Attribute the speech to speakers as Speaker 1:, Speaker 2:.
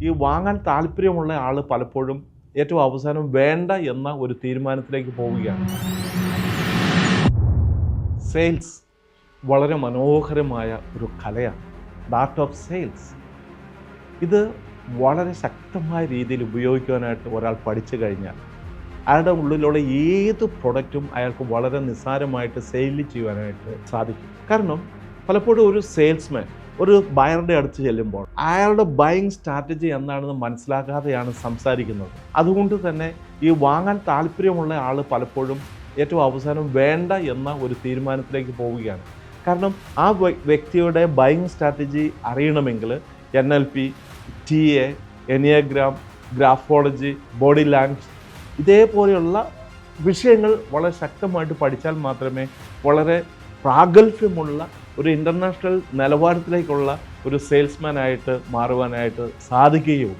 Speaker 1: ഈ വാങ്ങാൻ താല്പര്യമുള്ള ആൾ പലപ്പോഴും ഏറ്റവും അവസാനം വേണ്ട എന്ന ഒരു തീരുമാനത്തിലേക്ക് പോവുകയാണ്. സെയിൽസ് വളരെ മനോഹരമായ ഒരു കലയാണ്, ആർട്ട് ഓഫ് സെയിൽസ്. ഇത് വളരെ ശക്തമായ രീതിയിൽ ഉപയോഗിക്കുവാനായിട്ട് ഒരാൾ പഠിച്ചു കഴിഞ്ഞാൽ അയാളുടെ ഉള്ളിലുള്ള ഏത് പ്രൊഡക്റ്റും അയാൾക്ക് വളരെ നിസ്സാരമായിട്ട് സെയിൽ ചെയ്യുവാനായിട്ട് സാധിക്കും. കാരണം പലപ്പോഴും ഒരു സെയിൽസ്മാൻ ഒരു ബയറുടെ അടുത്ത് ചെല്ലുമ്പോൾ അയാളുടെ ബയിങ് സ്ട്രാറ്റജി എന്താണെന്ന് മനസ്സിലാക്കാതെയാണ് സംസാരിക്കുന്നത്. അതുകൊണ്ട് തന്നെ ഈ വാങ്ങാൻ താല്പര്യമുള്ള ആൾ പലപ്പോഴും ഏറ്റവും അവസാനം വേണ്ട എന്ന ഒരു തീരുമാനത്തിലേക്ക് പോവുകയാണ്. കാരണം ആ വ്യക്തിയുടെ ബയിങ് സ്ട്രാറ്റജി അറിയണമെങ്കിൽ NLP, TA, enneagram, graphology, body language ഇതേപോലെയുള്ള വിഷയങ്ങൾ വളരെ ശക്തമായിട്ട് പഠിച്ചാൽ മാത്രമേ വളരെ പ്രാഗൽഭ്യമുള്ള ഒരു ഇൻ്റർനാഷണൽ നിലവാരത്തിലേക്കുള്ള ഒരു സെയിൽസ്മാനായിട്ട് മാറുവാനായിട്ട് സാധിക്കുകയുള്ളൂ.